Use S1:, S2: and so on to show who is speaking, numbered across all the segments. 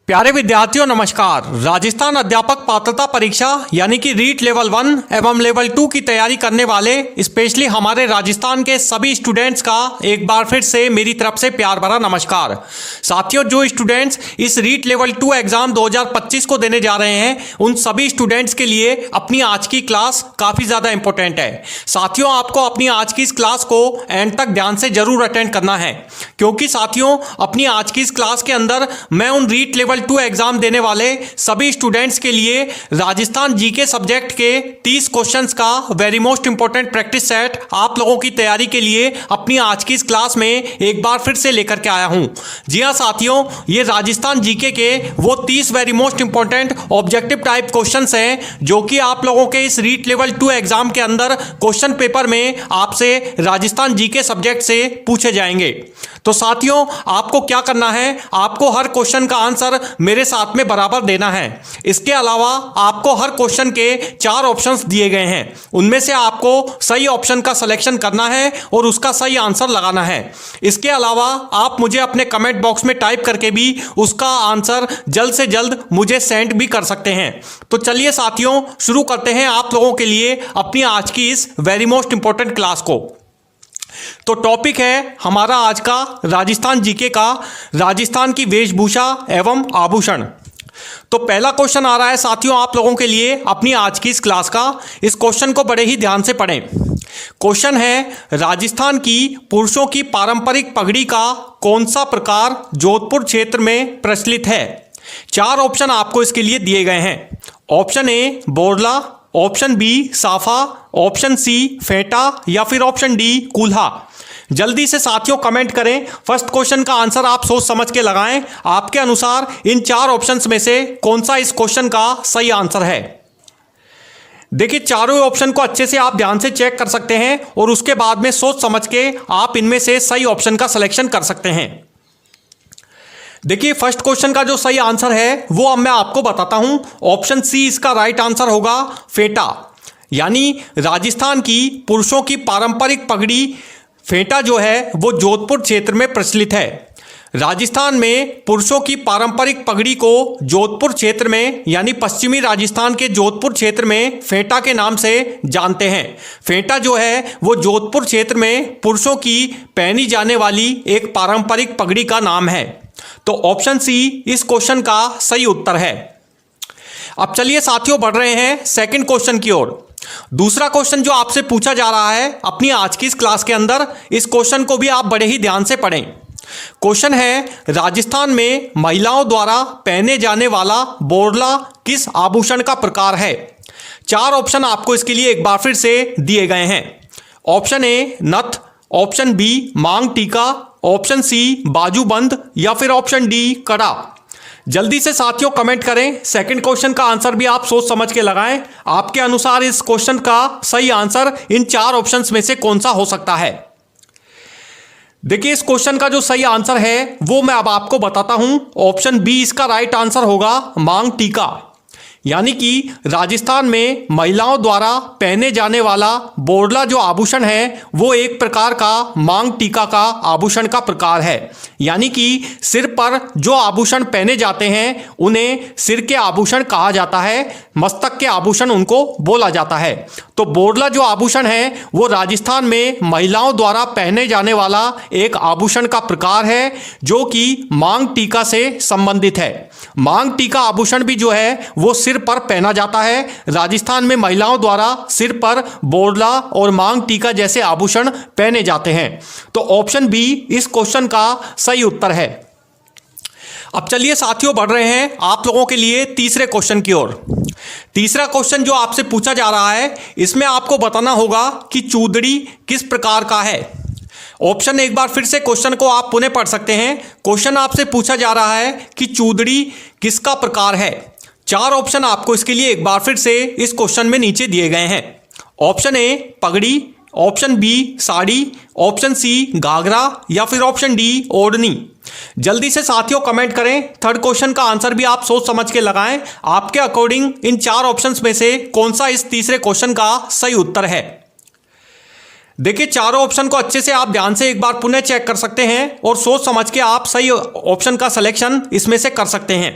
S1: प्यारे विद्यार्थियों नमस्कार। राजस्थान अध्यापक पात्रता परीक्षा यानी कि रीट लेवल 1 एवं लेवल 2 की तैयारी करने वाले स्पेशली हमारे राजस्थान के सभी स्टूडेंट्स का एक बार फिर से मेरी तरफ से प्यार भरा नमस्कार। साथियों, जो स्टूडेंट्स इस रीट लेवल 2 एग्जाम 2025 को देने जा रहे हैं उन सभी स्टूडेंट्स के लिए अपनी आज की क्लास काफ़ी ज़्यादा इंपॉर्टेंट है। साथियों, आपको अपनी आज की इस क्लास को एंड तक ध्यान से जरूर अटेंड करना है, क्योंकि साथियों अपनी आज की इस क्लास के अंदर मैं उन रीट लेवल 2 एग्जाम देने वाले सभी स्टूडेंट्स के लिए राजस्थान जीके सब्जेक्ट के 30 क्वेश्चंस का very most important practice set आप लोगों की तैयारी के लिए अपनी आज की इस क्लास में एक बार फिर से लेकर के आया हूं। जी हां साथियों, ये राजस्थान जीके के वो 30 very most important objective type questions हैं जो कि आप लोगों के इस रीट लेवल 2 एग्जाम के अंदर क्वेश्चन पेपर में आपसे राजस्थान जीके सब्जेक्ट से पूछे जाएंगे। तो साथियों, आपको क्या करना है, आपको हर क्वेश्चन का आंसर मेरे साथ में बराबर देना है। इसके अलावा आपको हर क्वेश्चन के 4 ऑप्शंस दिए गए हैं, उनमें से आपको सही ऑप्शन का सिलेक्शन करना है और उसका सही आंसर लगाना है। इसके अलावा आप मुझे अपने कमेंट बॉक्स में टाइप करके भी उसका आंसर जल्द से जल्द मुझे सेंड भी कर सकते हैं। तो चलिए साथियों, शुरू करते हैं आप लोगों के लिए अपनी आज की इस वेरी मोस्ट इंपॉर्टेंट क्लास को। तो टॉपिक है हमारा आज का राजस्थान जीके का, राजस्थान की वेशभूषा एवं आभूषण। तो पहला क्वेश्चन आ रहा है साथियों आप लोगों के लिए अपनी आज की इस क्लास का। इस क्वेश्चन को बड़े ही ध्यान से पढ़ें। क्वेश्चन है, राजस्थान की पुरुषों की पारंपरिक पगड़ी का कौन सा प्रकार जोधपुर क्षेत्र में प्रचलित है? 4 ऑप्शन आपको इसके लिए दिए गए हैं। ऑप्शन ए बोरला, ऑप्शन बी साफा, ऑप्शन सी फेंटा या फिर ऑप्शन डी कूल्हा। जल्दी से साथियों कमेंट करें। फर्स्ट क्वेश्चन का आंसर आप सोच समझ के लगाएं। आपके अनुसार इन 4 ऑप्शंस में से कौन सा इस क्वेश्चन का सही आंसर है? देखिए, चारों ऑप्शन को अच्छे से आप ध्यान से चेक कर सकते हैं और उसके बाद में सोच समझ के आप इनमें से सही ऑप्शन का सिलेक्शन कर सकते हैं। देखिए, फर्स्ट क्वेश्चन का जो सही आंसर है वो अब मैं आपको बताता हूं। ऑप्शन सी इसका राइट आंसर होगा, फेंटा। यानी राजस्थान की पुरुषों की पारंपरिक पगड़ी फेंटा जो है वो जोधपुर क्षेत्र में प्रचलित है। राजस्थान में पुरुषों की पारंपरिक पगड़ी को जोधपुर क्षेत्र में यानी पश्चिमी राजस्थान के जोधपुर क्षेत्र में फेंटा के नाम से जानते हैं। फेंटा जो है वो जोधपुर क्षेत्र में पुरुषों की पहनी जाने वाली एक पारंपरिक पगड़ी का नाम है। तो ऑप्शन सी इस क्वेश्चन का सही उत्तर है। अब चलिए साथियों बढ़ रहे हैं सेकंड क्वेश्चन की ओर। दूसरा क्वेश्चन जो आपसे पूछा जा रहा है अपनी आज की इस क्लास के अंदर, इस क्वेश्चन को भी आप बड़े ही ध्यान से पढ़ें। क्वेश्चन है, राजस्थान में महिलाओं द्वारा पहने जाने वाला बोरला किस आभूषण का प्रकार है? 4 ऑप्शन आपको इसके लिए एक बार फिर से दिए गए हैं। ऑप्शन ए नथ, ऑप्शन बी मांग टीका, ऑप्शन सी बाजूबंद या फिर ऑप्शन डी कड़ा। जल्दी से साथियों कमेंट करें। सेकंड क्वेश्चन का आंसर भी आप सोच समझ के लगाएं। आपके अनुसार इस क्वेश्चन का सही आंसर इन 4 ऑप्शंस में से कौन सा हो सकता है? देखिए, इस क्वेश्चन का जो सही आंसर है वो मैं अब आपको बताता हूं। ऑप्शन बी इसका राइट आंसर होगा, मांग टीका। यानी कि राजस्थान में महिलाओं द्वारा पहने जाने वाला बोरला जो आभूषण है वो एक प्रकार का मांग टीका का आभूषण का प्रकार है। यानी कि सिर पर जो आभूषण पहने जाते हैं उन्हें सिर के आभूषण कहा जाता है, मस्तक के आभूषण उनको बोला जाता है। तो बोरला जो आभूषण है वो राजस्थान में महिलाओं द्वारा पहने जाने वाला एक आभूषण का प्रकार है जो कि मांग टीका से संबंधित है। मांग टीका आभूषण भी जो है वो सिर पर पहना जाता है। राजस्थान में महिलाओं द्वारा सिर पर बोरला और मांग टीका जैसे आभूषण पहने जाते हैं। तो ऑप्शन बी इस क्वेश्चन का सही उत्तर है। अब चलिए साथियों बढ़ रहे हैं आप लोगों के लिए तीसरे क्वेश्चन की ओर। तीसरा क्वेश्चन जो आपसे पूछा जा रहा है इसमें आपको बताना होगा कि चूदड़ी किस प्रकार का है। ऑप्शन एक बार फिर से क्वेश्चन को आप पुनः पढ़ सकते हैं। क्वेश्चन आपसे पूछा जा रहा है कि चूदड़ी किसका प्रकार है। 4 ऑप्शन आपको इसके लिए एक बार फिर से इस क्वेश्चन में नीचे दिए गए हैं। ऑप्शन ए पगड़ी, option B sari, option C घाघरा या फिर ऑप्शन डी ओढ़नी। जल्दी से साथियों कमेंट करें। थर्ड क्वेश्चन का आंसर भी आप सोच समझ के लगाएं। आपके अकॉर्डिंग इन 4 ऑप्शंस में से कौन सा इस तीसरे क्वेश्चन का सही उत्तर है? देखिए, चारों ऑप्शन को अच्छे से आप ध्यान से एक बार पुनः चेक कर सकते हैं और सोच समझ के आप सही ऑप्शन का सिलेक्शन इसमें से कर सकते हैं।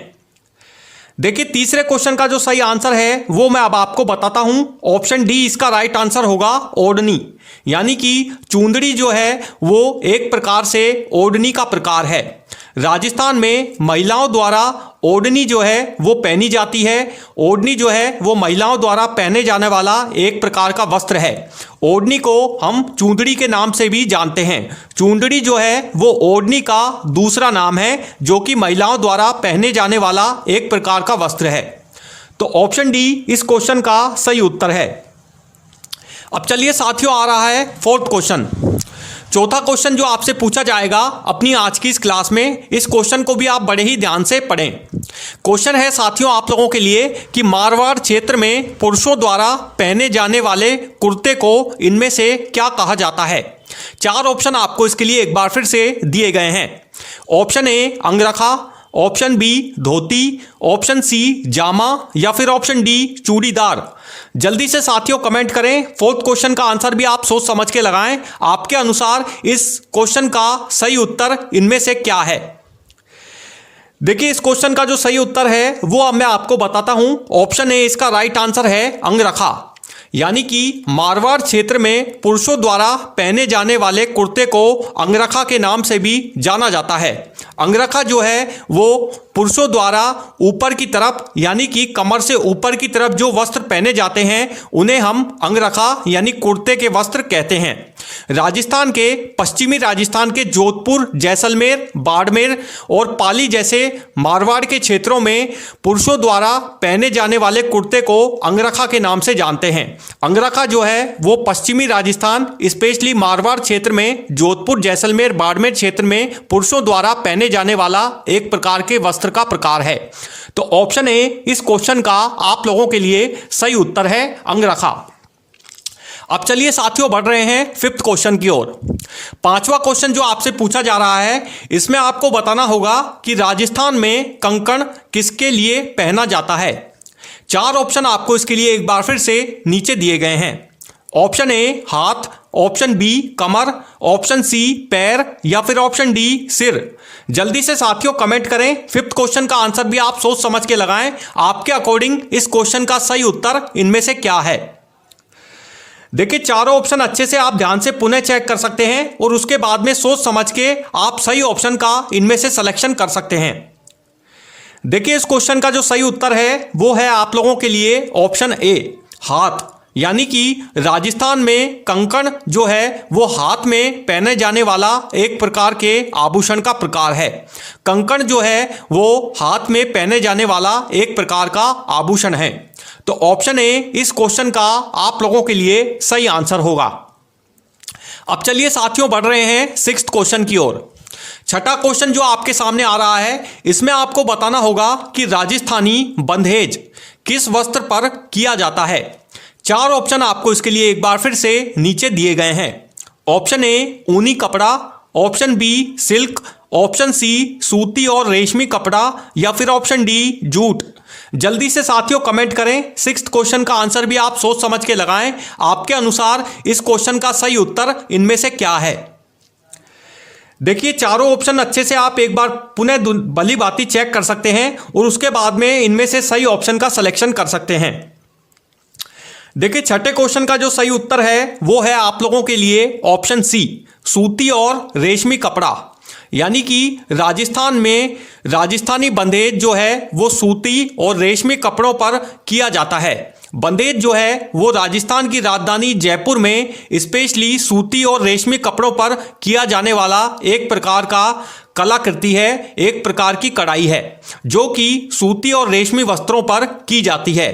S1: देखिए तीसरे क्वेश्चन का जो सही आंसर है वो मैं अब आपको बताता हूं। ऑप्शन डी इसका राइट आंसर होगा ओढ़नी, यानी कि चुंदड़ी जो है वो एक प्रकार से ओढ़नी का प्रकार है। राजस्थान में महिलाओं द्वारा ओढ़नी जो है वो पहनी जाती है। ओढ़नी जो है वो महिलाओं द्वारा पहने जाने वाला एक प्रकार का वस्त्र है। ओढ़नी को हम चुंदड़ी के नाम से भी जानते हैं। चुंदड़ी जो है वो ओढ़नी का दूसरा नाम है, जो कि महिलाओं द्वारा पहने जाने वाला एक प्रकार का वस्त्र है। तो ऑप्शन डी इस क्वेश्चन का सही उत्तर है। अब चलिए साथियों, आ रहा है फोर्थ क्वेश्चन। चौथा क्वेश्चन जो आपसे पूछा जाएगा अपनी आज की इस क्लास में, इस क्वेश्चन को भी आप बड़े ही ध्यान से पढ़ें। क्वेश्चन है साथियों आप लोगों के लिए कि मारवाड़ क्षेत्र में पुरुषों द्वारा पहने जाने वाले कुर्ते को इनमें से क्या कहा जाता है। 4 ऑप्शन आपको इसके लिए एक बार फिर से दिए गए हैं। ऑप्शन ए अंगरखा, option B dhoti, option C जामा या फिर ऑप्शन डी चूड़ीदार। जल्दी से साथियों कमेंट करें। फोर्थ क्वेश्चन का आंसर भी आप सोच समझ के लगाएं। आपके अनुसार इस क्वेश्चन का सही उत्तर इनमें से क्या है। देखिए इस क्वेश्चन का जो सही उत्तर है वो अब मैं आपको बताता हूं। ऑप्शन ए इसका राइट आंसर है अंगरखा, यानी कि मारवाड़ क्षेत्र में पुरुषों द्वारा पहने जाने वाले कुर्ते को अंगरखा के नाम से भी जाना जाता है। अंगरखा जो है वो पुरुषों द्वारा ऊपर की तरफ, यानी कि कमर से ऊपर की तरफ जो वस्त्र पहने जाते हैं उन्हें हम अंगरखा यानी कुर्ते के वस्त्र कहते हैं। राजस्थान के पश्चिमी राजस्थान के जोधपुर, जैसलमेर, बाड़मेर और पाली जैसे मारवाड़ के क्षेत्रों में पुरुषों द्वारा पहने जाने वाले कुर्ते को अंगरखा के नाम से जानते हैं। अंगरखा जो है वो पश्चिमी राजस्थान स्पेशली मारवाड़ क्षेत्र में जोधपुर, जैसलमेर, बाड़मेर क्षेत्र में पुरुषों द्वारा पहने जाने वाला एक प्रकार के वस्त्र का प्रकार है। तो ऑप्शन ए इस क्वेश्चन का आप लोगों के लिए सही उत्तर है अंगरखा। अब चलिए साथियों बढ़ रहे हैं फिफ्थ क्वेश्चन की ओर। पांचवा क्वेश्चन जो आपसे पूछा जा रहा है इसमें आपको बताना होगा कि राजस्थान में कंकण किसके लिए पहना जाता है। 4 ऑप्शन आपको इसके लिए एक बार फिर से नीचे दिए गए हैं। ऑप्शन ए हाथ, ऑप्शन बी कमर, ऑप्शन सी पैर या फिर ऑप्शन डी सिर। जल्दी से साथियों कमेंट करें। फिफ्थ क्वेश्चन का आंसर भी आप सोच समझ के लगाएं। आपके अकॉर्डिंग इस क्वेश्चन का सही उत्तर इनमें से क्या है। देखिए चारों ऑप्शन अच्छे से आप ध्यान से पुनः चेक कर सकते हैं और उसके बाद में सोच समझ के आप सही ऑप्शन का इनमें से सिलेक्शन कर सकते हैं। देखिए इस क्वेश्चन का जो सही उत्तर है वो है आप लोगों के लिए ऑप्शन ए हाथ, यानी कि राजस्थान में कंकण जो है वो हाथ में पहने जाने वाला एक प्रकार के आभूषण का प्रकार है। कंकण जो है वो हाथ में पहने जाने वाला एक प्रकार का आभूषण है। तो ऑप्शन ए इस क्वेश्चन का आप लोगों के लिए सही आंसर होगा। अब चलिए साथियों बढ़ रहे हैं सिक्स्थ क्वेश्चन की ओर। छठा क्वेश्चन जो आपके सामने आ रहा है इसमें आपको बताना होगा कि राजस्थानी बंधेज किस वस्त्र पर किया जाता है। 4 ऑप्शन आपको इसके लिए एक बार फिर से नीचे दिए गए हैं। ऑप्शन ए ऊनी कपड़ा, option B silk, option C सूती और रेशमी कपड़ा या फिर ऑप्शन डी जूट। जल्दी से साथियों कमेंट करें। सिक्स्थ क्वेश्चन का आंसर भी आप सोच समझ के लगाएं। आपके अनुसार इस क्वेश्चन का सही उत्तर इनमें से क्या है। देखिए चारों ऑप्शन अच्छे से आप एक बार पुनः भली भांति चेक कर सकते हैं और उसके बाद में इनमें से सही ऑप्शन का सिलेक्शन कर सकते हैं। देखिए छठे क्वेश्चन का जो सही उत्तर है वो है आप लोगों के लिए ऑप्शन सी सूती और रेशमी कपड़ा, यानी कि राजस्थान में राजस्थानी बंधेज जो है वो सूती और रेशमी कपड़ों पर किया जाता है। बंधेज जो है वो राजस्थान की राजधानी जयपुर में स्पेशली सूती और रेशमी कपड़ों पर किया जाने वाला एक प्रकार का कलाकृति है, एक प्रकार की कढ़ाई है जो कि सूती और रेशमी वस्त्रों पर की जाती है।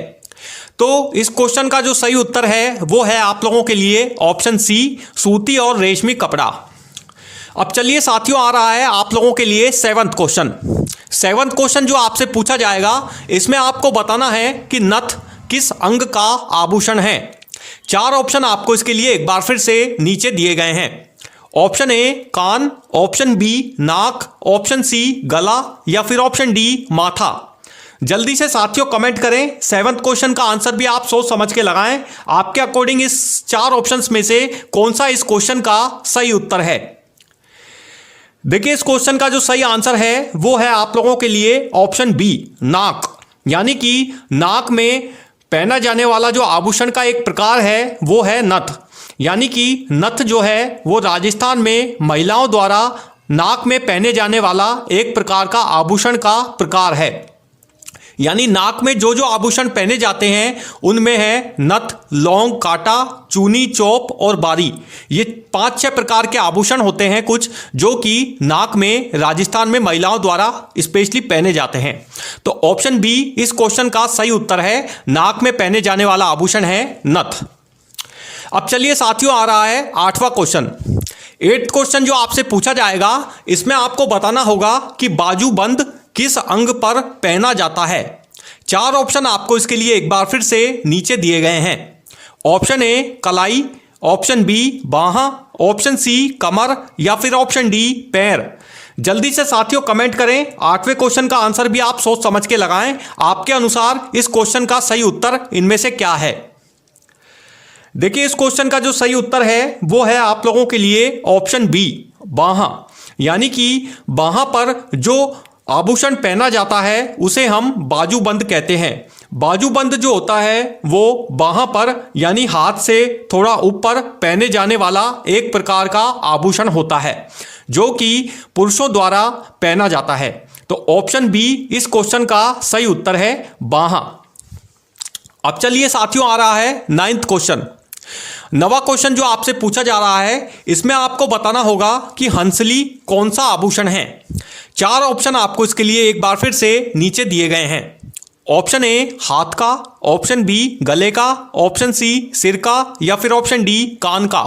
S1: तो इस क्वेश्चन का जो सही उत्तर है वो है आप लोगों के लिए ऑप्शन सी सूती और रेशमी कपड़ा। अब चलिए साथियों आ रहा है आप लोगों के लिए सेवंथ क्वेश्चन। सेवंथ क्वेश्चन जो आपसे पूछा जाएगा इसमें आपको बताना है कि नथ किस अंग का आभूषण है। 4 ऑप्शन आपको इसके लिए एक बार फिर से नीचे दिए गए हैं। ऑप्शन ए कान, ऑप्शन बी नाक, ऑप्शन सी गला या फिर ऑप्शन डी माथा। जल्दी से साथियों कमेंट करें। सेवंथ क्वेश्चन का आंसर भी आप सोच समझ के लगाएं। आपके अकॉर्डिंग इस 4 ऑप्शंस में से कौन सा इस क्वेश्चन का सही उत्तर है। देखिए इस क्वेश्चन का जो सही आंसर है वो है आप लोगों के लिए ऑप्शन बी नाक, यानी कि नाक में पहना जाने वाला जो आभूषण का एक प्रकार है वो है नथ। यानी कि नथ जो है वो राजस्थान में महिलाओं द्वारा नाक में पहने जाने वाला एक प्रकार का आभूषण का प्रकार है। यानी नाक में जो जो आभूषण पहने जाते हैं उनमें है नथ, लौंग, कांटा, चूनी, चौप और बारी। ये 5-6 प्रकार के आभूषण होते हैं कुछ जो कि नाक में राजस्थान में महिलाओं द्वारा स्पेशली पहने जाते हैं। तो ऑप्शन बी इस क्वेश्चन का सही उत्तर है। नाक में पहने जाने वाला आभूषण है नथ। अब चलिए साथियों, आ रहा है 8वां क्वेश्चन। 8th क्वेश्चन जो आपसे पूछा जाएगा, इसमें आपको बताना होगा कि बाजूबंद किस अंग पर पहना जाता है। 4 ऑप्शन आपको इसके लिए एक बार फिर से नीचे दिए गए हैं। ऑप्शन ए कलाई, ऑप्शन बी बाह, ऑप्शन सी कमर या फिर ऑप्शन डी पैर। जल्दी से साथियों कमेंट करें। 8वें क्वेश्चन का आंसर भी आप सोच समझ के लगाएं। आपके अनुसार इस क्वेश्चन का सही उत्तर इनमें से क्या है। देखिए, इस क्वेश्चन का जो सही उत्तर है वो है आप लोगों के लिए ऑप्शन बी बाह। यानी कि बाह पर जो आभूषण पहना जाता है उसे हम बाजूबंद कहते हैं। बाजूबंद जो होता है वो बाह पर यानी हाथ से थोड़ा ऊपर पहने जाने वाला एक प्रकार का आभूषण होता है जो कि पुरुषों द्वारा पहना जाता है। तो ऑप्शन बी इस क्वेश्चन का सही उत्तर है, बाह। अब चलिए साथियों, आ रहा है 9th क्वेश्चन। 9वां क्वेश्चन जो आपसे पूछा जा रहा है, इसमें आपको बताना होगा कि हंसली कौन सा आभूषण है। 4 ऑप्शन आपको इसके लिए एक बार फिर से नीचे दिए गए हैं। ऑप्शन ए हाथ का, ऑप्शन बी गले का, ऑप्शन सी सिर का या फिर ऑप्शन डी कान का।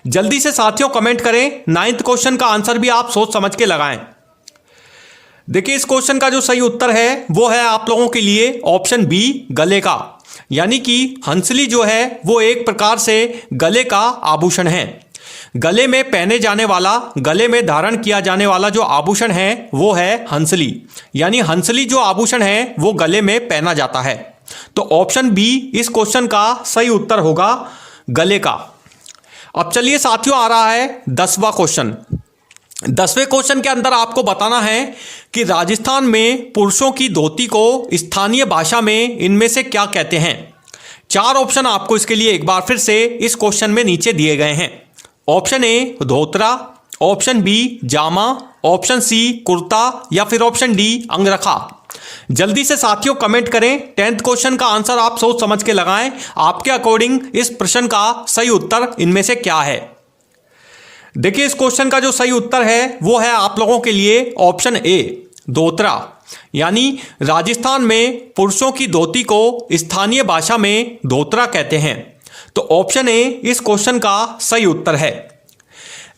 S1: जल्दी से साथियों कमेंट करें। 9th क्वेश्चन का आंसर भी आप सोच समझ के लगाएं। देखिए, इस क्वेश्चन का जो सही उत्तर है वो है आप लोगों के लिए ऑप्शन बी गले का। यानी कि हंसली जो है वो एक प्रकार से गले का आभूषण है। गले में पहने जाने वाला, गले में धारण किया जाने वाला जो आभूषण है वो है हंसली। यानी हंसली जो आभूषण है वो गले में पहना जाता है। तो ऑप्शन बी इस क्वेश्चन का सही उत्तर होगा, गले का। अब चलिए साथियों, आ रहा है 10वां क्वेश्चन। 10वें क्वेश्चन के अंदर आपको बताना है कि राजस्थान में पुरुषों की धोती को स्थानीय भाषा में इनमें से क्या कहते हैं। 4 ऑप्शन आपको इसके लिए एक बार फिर से इस क्वेश्चन में नीचे दिए गए हैं। ऑप्शन ए धोतरा, ऑप्शन बी जामा, ऑप्शन सी कुर्ता या फिर ऑप्शन डी अंगरखा। जल्दी से साथियों कमेंट करें। 10th क्वेश्चन का आंसर आप सोच समझ के लगाएं। आपके अकॉर्डिंग इस प्रश्न का सही उत्तर इनमें से क्या है। देखिए, इस क्वेश्चन का जो सही उत्तर है वो है आप लोगों के लिए ऑप्शन ए धोतरा। यानी राजस्थान में पुरुषों की धोती को स्थानीय भाषा में धोतरा कहते हैं। तो ऑप्शन ए इस क्वेश्चन का सही उत्तर है।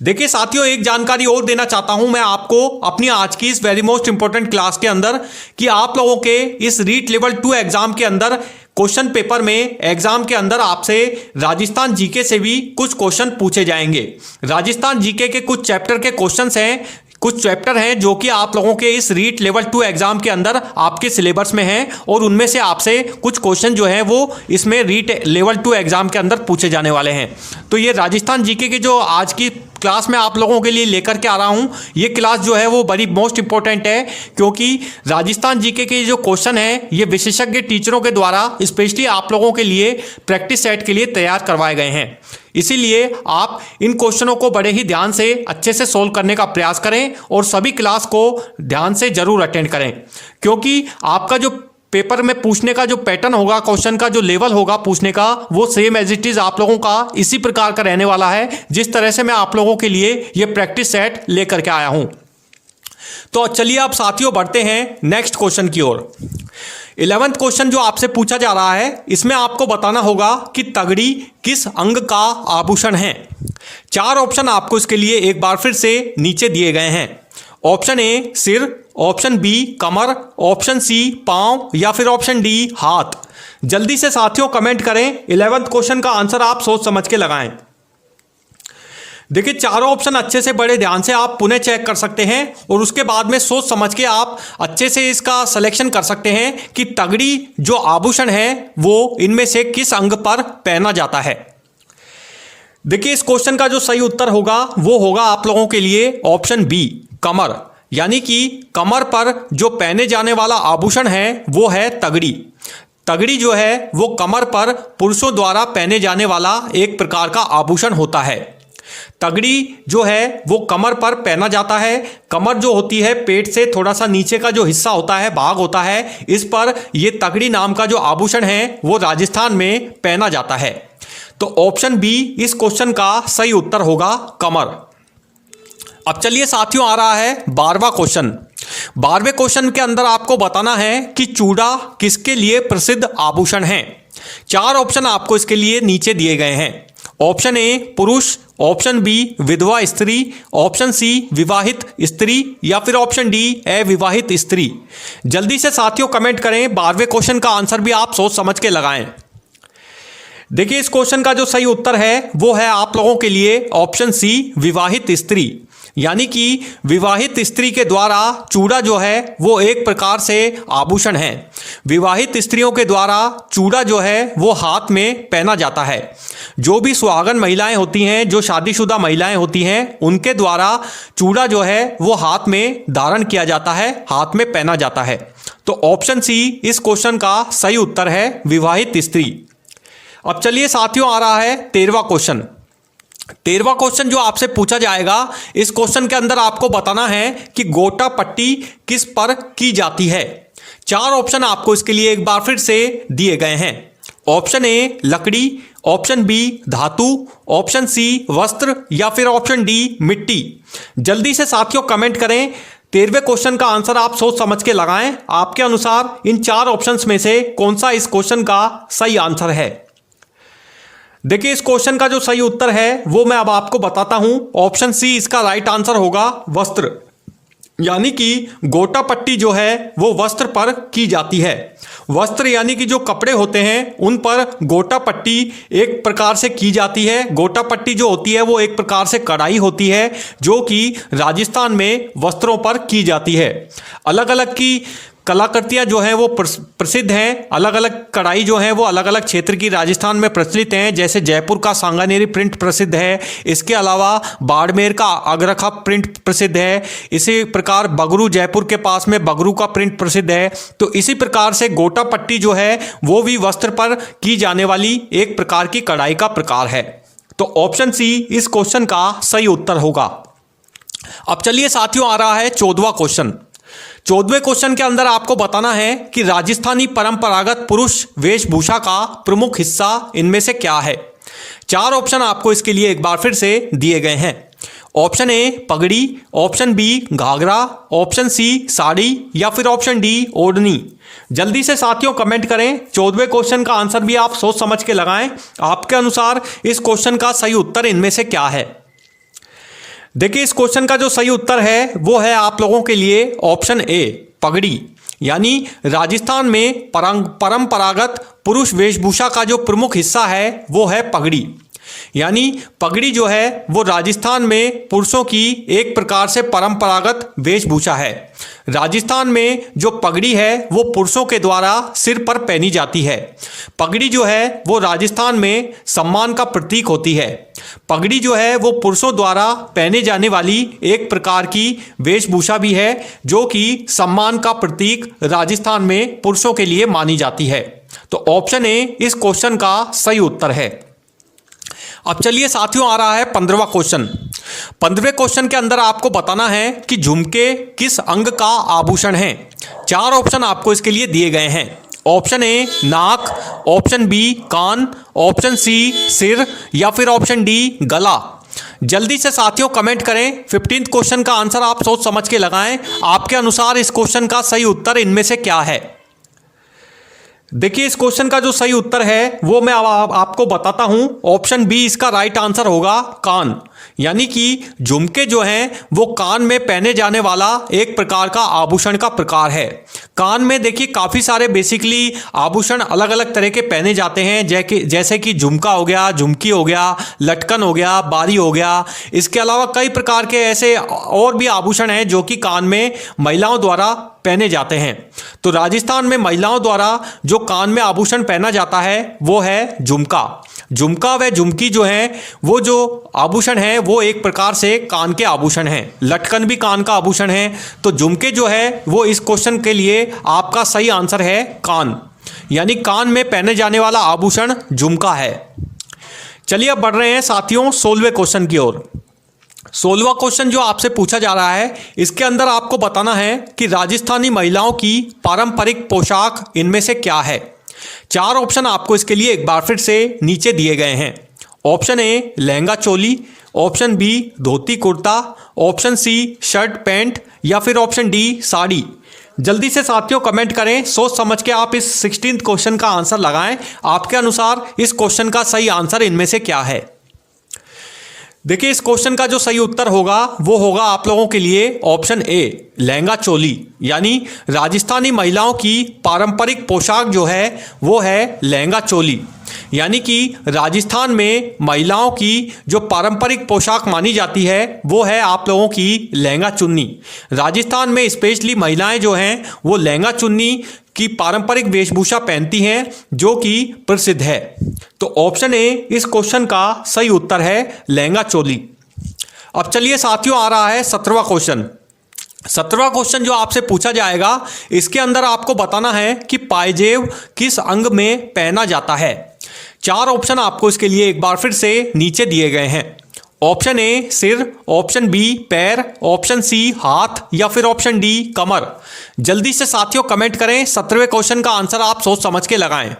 S1: देखिए साथियों, एक जानकारी और देना चाहता हूं मैं आपको अपनी आज की इस वेरी मोस्ट इंपॉर्टेंट क्लास के अंदर कि आप लोगों के इस रीट लेवल 2 एग्जाम के अंदर क्वेश्चन पेपर में एग्जाम के अंदर आपसे राजस्थान जीके से भी कुछ क्वेश्चन पूछे जाएंगे। राजस्थान जीके के कुछ चैप्टर के क्वेश्चंस हैं, कुछ चैप्टर हैं जो कि आप लोगों के इस रीट लेवल 2 एग्जाम के अंदर आपके सिलेबस में हैं और उनमें से आपसे कुछ क्वेश्चन जो हैं वो इसमें रीट लेवल 2 एग्जाम के अंदर पूछे जाने वाले हैं। तो ये राजस्थान जीके के जो आज की क्लास में आप लोगों के लिए लेकर के आ रहा हूं, ये क्लास जो है वो बड़ी मोस्ट इंपॉर्टेंट है क्योंकि राजस्थान जीके के जो क्वेश्चन है ये विशेषज्ञ टीचरों के द्वारा स्पेशली आप लोगों के लिए प्रैक्टिस सेट के लिए तैयार करवाए गए हैं। इसीलिए आप इन क्वेश्चनों को बड़े ही ध्यान से अच्छे से सोल्व करने का प्रयास करें और सभी क्लास को ध्यान से जरूर अटेंड करें क्योंकि आपका जो पेपर में पूछने का जो पैटर्न होगा, क्वेश्चन का जो लेवल होगा पूछने का, वो सेम एज इट इज आप लोगों का इसी प्रकार का रहने वाला है जिस तरह से मैं आप लोगों के लिए ये प्रैक्टिस सेट लेकर के आया हूं। तो चलिए अब साथियों बढ़ते हैं नेक्स्ट क्वेश्चन की ओर। 11th क्वेश्चन जो आपसे पूछा जा रहा है इसमें आपको बताना होगा कि तगड़ी किस अंग का आभूषण है। 4 ऑप्शन आपको इसके लिए एक बार फिर से नीचे दिए गए हैं। ऑप्शन ए सिर, ऑप्शन बी कमर, ऑप्शन सी पांव या फिर ऑप्शन डी हाथ। जल्दी से साथियों कमेंट करें। 11th क्वेश्चन का आंसर आप सोच समझ के लगाएं। देखिए, चारों ऑप्शन अच्छे से बड़े ध्यान से आप पुनः चेक कर सकते हैं और उसके बाद में सोच समझ के आप अच्छे से इसका सिलेक्शन कर सकते हैं कि तगड़ी जो आभूषण है वो इनमें से किस अंग पर पहना जाता है। देखिए, इस क्वेश्चन का जो सही उत्तर होगा वो होगा आप लोगों के लिए ऑप्शन बी कमर। यानी कि कमर पर जो पहने जाने वाला आभूषण है वो है तगड़ी। तगड़ी जो है वो कमर पर पुरुषों द्वारा पहने जाने वाला एक प्रकार का आभूषण होता है। तगड़ी जो है वो कमर पर पहना जाता है। कमर जो होती है पेट से थोड़ा सा नीचे का जो हिस्सा होता है, भाग होता है, इस पर ये तगड़ी नाम का जो आभूषण है वो राजस्थान में पहना जाता है। तो ऑप्शन बी इस क्वेश्चन का सही उत्तर होगा, कमर। अब चलिए साथियों, आ रहा है 12वां क्वेश्चन। 12वें क्वेश्चन के अंदर आपको बताना है कि चूड़ा किसके लिए प्रसिद्ध आभूषण है। 4 ऑप्शन आपको इसके लिए नीचे दिए गए हैं। ऑप्शन ए पुरुष, ऑप्शन बी विधवा स्त्री, ऑप्शन सी विवाहित स्त्री या फिर ऑप्शन डी अविवाहित स्त्री। जल्दी से साथियों कमेंट करें, 12वें क्वेश्चन का आंसर भी आप सोच समझ के लगाएं। देखिए, इस क्वेश्चन का जो सही उत्तर है वो है आप लोगों के लिए ऑप्शन सी विवाहित स्त्री। यानी कि विवाहित स्त्री के द्वारा चूड़ा जो है वो एक प्रकार से आभूषण है। विवाहित स्त्रियों के द्वारा चूड़ा जो है वो हाथ में पहना जाता है। जो भी सुहागन महिलाएं होती हैं, जो शादीशुदा महिलाएं होती हैं, उनके द्वारा चूड़ा जो है वो हाथ में धारण किया जाता है, हाथ में पहना जाता है। तो ऑप्शन सी इस क्वेश्चन का सही उत्तर है, विवाहित स्त्री। अब चलिए साथियों, आ रहा है 13वां क्वेश्चन। 13वां क्वेश्चन जो आपसे पूछा जाएगा, इस क्वेश्चन के अंदर आपको बताना है कि गोटा पट्टी किस पर की जाती है। 4 ऑप्शन आपको इसके लिए एक बार फिर से दिए गए हैं। ऑप्शन ए लकड़ी, ऑप्शन बी धातु, ऑप्शन सी वस्त्र या फिर ऑप्शन डी मिट्टी। जल्दी से साथियों कमेंट करें, 13वें क्वेश्चन का आंसर आप सोच समझ के लगाएं। आपके अनुसार इन 4 ऑप्शंस में से कौन सा इस क्वेश्चन का सही आंसर है। देखिए, इस क्वेश्चन का जो सही उत्तर है वो मैं अब आपको बताता हूं। ऑप्शन सी इसका राइट आंसर होगा, वस्त्र। यानी कि गोटा पट्टी जो है वो वस्त्र पर की जाती है। वस्त्र यानी कि जो कपड़े होते हैं उन पर गोटा पट्टी एक प्रकार से की जाती है। गोटा पट्टी जो होती है वो एक प्रकार से कढ़ाई होती है जो कि राजस्थान में वस्त्रों पर की जाती है। अलग अलग की कलाकृतियाँ जो हैं वो प्रसिद्ध हैं। अलग अलग कढ़ाई जो है वो अलग अलग क्षेत्र की राजस्थान में प्रचलित हैं। जैसे जयपुर का सांगानेरी प्रिंट प्रसिद्ध है, इसके अलावा बाड़मेर का अगरखा प्रिंट प्रसिद्ध है। इसी प्रकार बगरू, जयपुर के पास में बगरू का प्रिंट प्रसिद्ध है। तो इसी प्रकार से गोटा पट्टी जो है वो भी वस्त्र पर की जाने वाली एक प्रकार की कढ़ाई का प्रकार है। तो ऑप्शन सी इस क्वेश्चन का सही उत्तर होगा। अब चलिए साथियों, आ रहा है 14वां क्वेश्चन। 14वें क्वेश्चन के अंदर आपको बताना है कि राजस्थानी परंपरागत पुरुष वेशभूषा का प्रमुख हिस्सा इनमें से क्या है। 4 ऑप्शन आपको इसके लिए एक बार फिर से दिए गए हैं। ऑप्शन ए पगड़ी, ऑप्शन बी घाघरा, ऑप्शन सी साड़ी या फिर ऑप्शन डी ओढ़नी। जल्दी से साथियों कमेंट करें, 14वें क्वेश्चन का आंसर भी आप सोच समझ के लगाएं। आपके अनुसार इस क्वेश्चन का सही उत्तर इनमें से क्या है। देखिए, इस क्वेश्चन का जो सही उत्तर है वो है आप लोगों के लिए ऑप्शन ए पगड़ी। यानी राजस्थान में परंपरागत पुरुष वेशभूषा का जो प्रमुख हिस्सा है वो है पगड़ी। यानी पगड़ी जो है वो राजस्थान में पुरुषों की एक प्रकार से परंपरागत वेशभूषा है। राजस्थान में जो पगड़ी है वो पुरुषों के द्वारा सिर पर पहनी जाती है। पगड़ी जो है वो राजस्थान में सम्मान का प्रतीक होती है। पगड़ी जो है वो पुरुषों द्वारा पहने जाने वाली एक प्रकार की वेशभूषा भी है जो कि सम्मान का प्रतीक राजस्थान में पुरुषों के लिए मानी जाती है। तो ऑप्शन ए इस क्वेश्चन का सही उत्तर है। अब चलिए साथियों, आ रहा है 15वां क्वेश्चन। 15वें क्वेश्चन के अंदर आपको बताना है कि झुमके किस अंग का आभूषण है। 4 ऑप्शन आपको इसके लिए दिए गए हैं। ऑप्शन ए नाक, ऑप्शन बी कान, ऑप्शन सी सिर या फिर ऑप्शन डी गला। जल्दी से साथियों कमेंट करें, 15th क्वेश्चन का आंसर आप सोच समझ के लगाएं। आपके अनुसार इस क्वेश्चन का सही उत्तर इनमें से क्या है। देखिए, इस क्वेश्चन का जो सही उत्तर है वो मैं आपको बताता हूं। ऑप्शन बी इसका राइट आंसर होगा, कान। यानी कि झुमके जो हैं वो कान में पहने जाने वाला एक प्रकार का आभूषण का प्रकार है। कान में देखिए काफ़ी सारे बेसिकली आभूषण अलग अलग तरह के पहने जाते हैं, जैसे कि झुमका हो गया, झुमकी हो गया, लटकन हो गया, बारी हो गया। इसके अलावा कई प्रकार के ऐसे और भी आभूषण हैं जो कि कान में महिलाओं द्वारा पहने जाते हैं। तो राजस्थान में महिलाओं द्वारा जो कान में आभूषण पहना जाता है वो है झुमका। झुमका व झुमकी जो है वो जो आभूषण है वो एक प्रकार से कान के आभूषण हैं। लटकन भी कान का आभूषण है। तो झुमके जो है वो इस क्वेश्चन के लिए आपका सही आंसर है कान, यानी कान में पहने जाने वाला आभूषण झुमका है। चलिए अब बढ़ रहे हैं साथियों 16वें क्वेश्चन की ओर। 16वां क्वेश्चन जो आपसे पूछा जा रहा है, इसके अंदर आपको बताना है कि राजस्थानी महिलाओं की पारंपरिक पोशाक इनमें से क्या है। 4 ऑप्शन आपको इसके लिए एक बार फिर से नीचे दिए गए हैं। Option A lehenga choli, option B dhoti kurta, option C shirt pant या फिर ऑप्शन डी साड़ी। जल्दी से साथियों कमेंट करें, सोच समझ के आप इस 16th क्वेश्चन का आंसर लगाएं। आपके अनुसार इस क्वेश्चन का सही आंसर इनमें से क्या है। देखिए इस क्वेश्चन का जो सही उत्तर होगा वो होगा आप लोगों के लिए ऑप्शन ए लहंगा चोली, यानी राजस्थानी महिलाओं की पारंपरिक पोशाक जो है वो है लहंगा चोली। यानी कि राजस्थान में महिलाओं की जो पारंपरिक पोशाक मानी जाती है वो है आप लोगों की लहंगा चुन्नी। राजस्थान में स्पेशली महिलाएं जो हैं वो लहंगा चुन्नी की पारंपरिक वेशभूषा पहनती हैं जो कि प्रसिद्ध है। तो ऑप्शन ए इस क्वेश्चन का सही उत्तर है लहंगा चोली। अब चलिए साथियों आ रहा है 17वां क्वेश्चन। 17वां क्वेश्चन जो आपसे पूछा जाएगा, इसके अंदर आपको बताना है कि पायजेब किस अंग में पहना जाता है। 4 ऑप्शन आपको इसके लिए एक बार फिर से नीचे दिए गए हैं। ऑप्शन ए सिर, ऑप्शन बी पैर, ऑप्शन सी हाथ या फिर ऑप्शन डी कमर। जल्दी से साथियों कमेंट करें, 17वें क्वेश्चन का आंसर आप सोच समझ के लगाएं।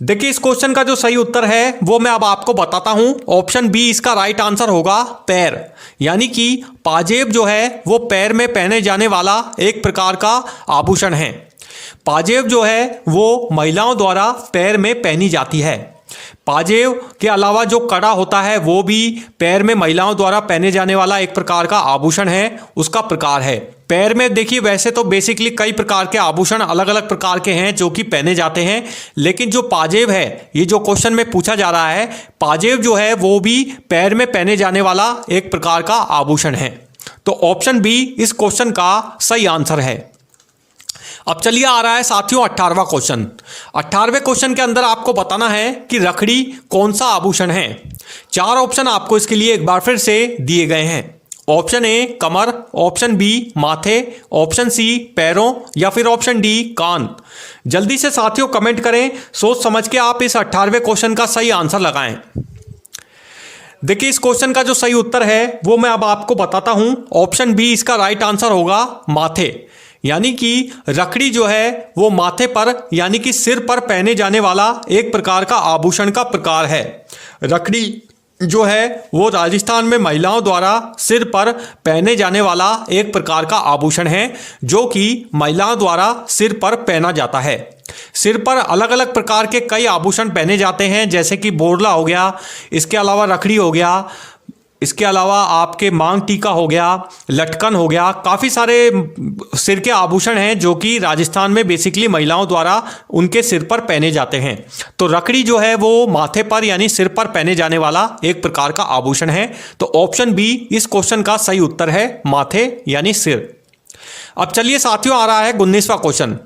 S1: देखिए इस क्वेश्चन का जो सही उत्तर है वो मैं अब आपको बताता हूं। ऑप्शन बी इसका राइट आंसर होगा पैर, यानी कि पाजेब जो है वो पैर में पहने जाने वाला एक प्रकार का आभूषण है। पाजेब जो है वो महिलाओं द्वारा पैर में पहनी जाती है। पाजेब के अलावा जो कड़ा होता है वो भी पैर में महिलाओं द्वारा पहने जाने वाला एक प्रकार का आभूषण है, उसका प्रकार है। पैर में देखिए वैसे तो बेसिकली कई प्रकार के आभूषण अलग अलग प्रकार के हैं जो कि पहने जाते हैं, लेकिन जो पाजेब है ये जो क्वेश्चन में पूछा जा रहा है, पाजेब जो है वो भी पैर में पहने जाने वाला एक प्रकार का आभूषण है। तो ऑप्शन बी इस क्वेश्चन का सही आंसर है। अब चलिए आ रहा है साथियों 18वां क्वेश्चन। 18वें क्वेश्चन के अंदर आपको बताना है कि रखड़ी कौन सा आभूषण है। 4 ऑप्शन आपको इसके लिए एक बार फिर से दिए गए हैं। ऑप्शन ए कमर, ऑप्शन बी माथे, ऑप्शन सी पैरों या फिर ऑप्शन डी कान। जल्दी से साथियों कमेंट करें, सोच समझ के आप इस 18वें क्वेश्चन का सही आंसर लगाएं। देखिए इस क्वेश्चन का जो सही उत्तर है वो मैं अब आपको बताता हूं। ऑप्शन बी इसका राइट आंसर होगा माथे, यानी कि रखड़ी जो है वो माथे पर यानी कि सिर पर पहने जाने वाला एक प्रकार का आभूषण का प्रकार है। रखड़ी जो है वो राजस्थान में महिलाओं द्वारा सिर पर पहने जाने वाला एक प्रकार का आभूषण है जो कि महिलाओं द्वारा सिर पर पहना जाता है। सिर पर अलग अलग प्रकार के कई आभूषण पहने जाते हैं, जैसे कि बोरला हो गया, इसके अलावा रखड़ी हो गया, इसके अलावा आपके मांग टीका हो गया, लटकन हो गया। काफ़ी सारे सिर के आभूषण हैं जो कि राजस्थान में बेसिकली महिलाओं द्वारा उनके सिर पर पहने जाते हैं। तो रखड़ी जो है वो माथे पर यानी सिर पर पहने जाने वाला एक प्रकार का आभूषण है। तो ऑप्शन बी इस क्वेश्चन का सही उत्तर है माथे यानी सिर। अब चलिए साथियों आ रहा है 19वां क्वेश्चन।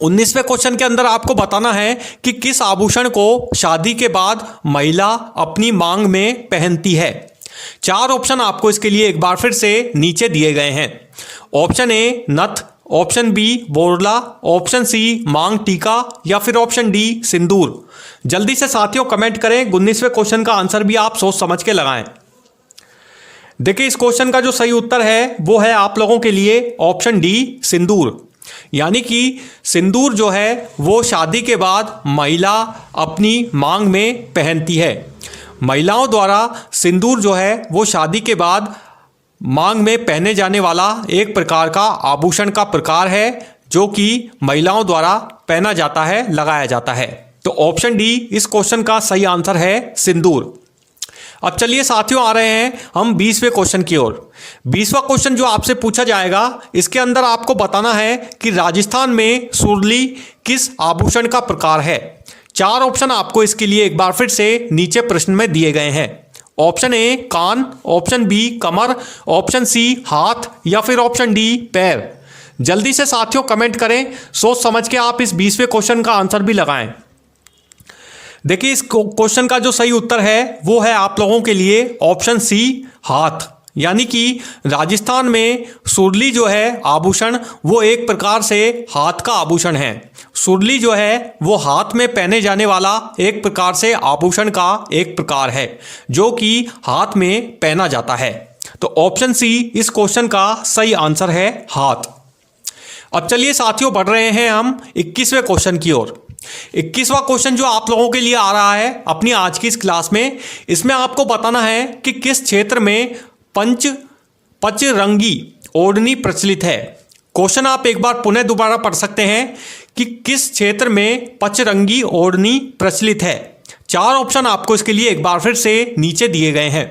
S1: 19वें क्वेश्चन के अंदर आपको बताना है कि किस आभूषण को शादी के बाद महिला अपनी मांग में पहनती है। 4 ऑप्शन आपको इसके लिए एक बार फिर से नीचे दिए गए हैं। ऑप्शन ए नथ, ऑप्शन बी बोरला, ऑप्शन सी मांग टीका या फिर ऑप्शन डी सिंदूर। जल्दी से साथियों कमेंट करें, 19वें क्वेश्चन का आंसर भी आप सोच समझ के लगाएं। देखिए इस क्वेश्चन का जो सही उत्तर है वो है आप लोगों के लिए ऑप्शन डी सिंदूर, यानी कि सिंदूर जो है वो शादी के बाद महिला अपनी मांग में पहनती है। महिलाओं द्वारा सिंदूर जो है वो शादी के बाद मांग में पहने जाने वाला एक प्रकार का आभूषण का प्रकार है जो कि महिलाओं द्वारा पहना जाता है, लगाया जाता है। तो ऑप्शन डी इस क्वेश्चन का सही आंसर है सिंदूर। अब चलिए साथियों आ रहे हैं हम 20वें क्वेश्चन की ओर। 20वां क्वेश्चन जो आपसे पूछा जाएगा, इसके अंदर आपको बताना है कि राजस्थान में सुरली किस आभूषण का प्रकार है। 4 ऑप्शन आपको इसके लिए एक बार फिर से नीचे प्रश्न में दिए गए हैं। ऑप्शन ए कान, ऑप्शन बी कमर, ऑप्शन सी हाथ या फिर ऑप्शन डी पैर। जल्दी से साथियों कमेंट करें, सोच समझ के आप इस 20वें क्वेश्चन का आंसर भी लगाएं। देखिए इस क्वेश्चन का जो सही उत्तर है वो है आप लोगों के लिए ऑप्शन सी, हाथ। यानी कि राजस्थान में सुरली जो है आभूषण वो एक प्रकार से हाथ का आभूषण है। सुरली जो है वो हाथ में पहने जाने वाला एक प्रकार से आभूषण का एक प्रकार है जो कि हाथ में पहना जाता है। तो ऑप्शन सी इस क्वेश्चन का सही आंसर है, हाथ। अब चलिए साथियों बढ़ रहे हैं हम 21वें क्वेश्चन की ओर। 21वां क्वेश्चन जो आप लोगों के लिए आ रहा है अपनी आज की इस क्लास में, इसमें आपको बताना है कि किस क्षेत्र में पचरंगी ओढ़नी प्रचलित है। क्वेश्चन आप एक बार पुनः दोबारा पढ़ सकते हैं कि किस क्षेत्र में पचरंगी ओढ़नी प्रचलित है। चार ऑप्शन आपको इसके लिए एक बार फिर से नीचे दिए गए हैं।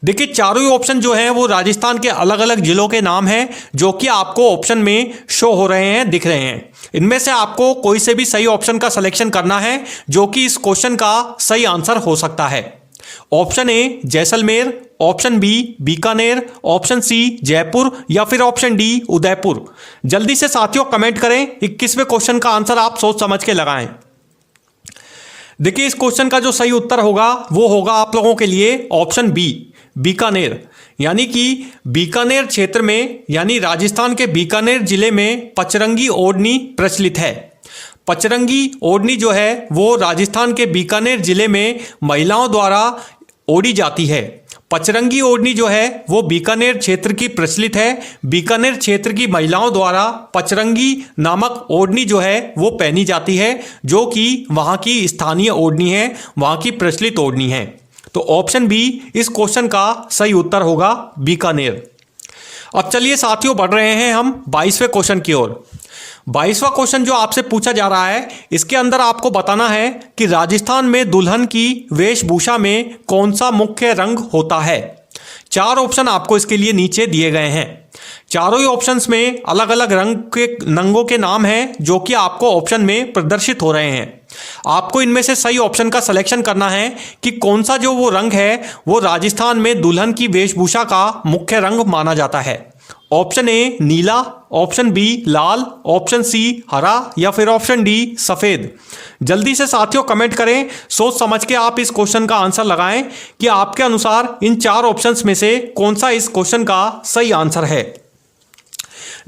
S1: देखिए चारों ही ऑप्शन जो हैं वो राजस्थान के अलग अलग जिलों के नाम हैं जो कि आपको ऑप्शन में शो हो रहे हैं, दिख रहे हैं। इनमें से आपको कोई से भी सही ऑप्शन का सिलेक्शन करना है जो कि इस क्वेश्चन का सही आंसर हो सकता है। Option A Jaisalmer, option B Bikaner, option C Jaipur या फिर ऑप्शन डी उदयपुर। जल्दी से साथियों कमेंट करें, 21वें क्वेश्चन का आंसर आप सोच समझ के लगाएं। देखिए इस क्वेश्चन का जो सही उत्तर होगा वो होगा आप लोगों के लिए ऑप्शन बी, बीकानेर। यानी कि बीकानेर क्षेत्र में यानी राजस्थान के बीकानेर जिले में पचरंगी ओढ़नी प्रचलित है। पचरंगी ओढ़नी जो है वो राजस्थान के बीकानेर जिले में महिलाओं द्वारा ओढ़ी जाती है। पचरंगी ओढ़नी जो है वो बीकानेर क्षेत्र की प्रचलित है। बीकानेर क्षेत्र की महिलाओं द्वारा पचरंगी नामक ओढ़नी जो है वो पहनी जाती है जो कि वहाँ की स्थानीय ओढ़नी है, वहाँ की प्रचलित ओढ़नी है। तो ऑप्शन बी इस क्वेश्चन का सही उत्तर होगा, बीकानेर। अब चलिए साथियों बढ़ रहे हैं हम 22वें क्वेश्चन की ओर। 22वां क्वेश्चन जो आपसे पूछा जा रहा है इसके अंदर आपको बताना है कि राजस्थान में दुल्हन की वेशभूषा में कौन सा मुख्य रंग होता है। चार ऑप्शन आपको इसके लिए नीचे दिए गए हैं। चारों ही ऑप्शंस में अलग अलग रंगों के नाम हैं जो कि आपको ऑप्शन में प्रदर्शित हो रहे हैं। आपको इनमें से सही ऑप्शन का सिलेक्शन करना है कि कौन सा जो वो रंग है वो राजस्थान में दुल्हन की वेशभूषा का मुख्य रंग माना जाता है। ऑप्शन ए नीला, ऑप्शन बी लाल, ऑप्शन सी हरा या फिर ऑप्शन डी सफेद। जल्दी से साथियों कमेंट करें, सोच समझ के आप इस क्वेश्चन का आंसर लगाएं कि आपके अनुसार इन चार ऑप्शंस में से कौन सा इस क्वेश्चन का सही आंसर है।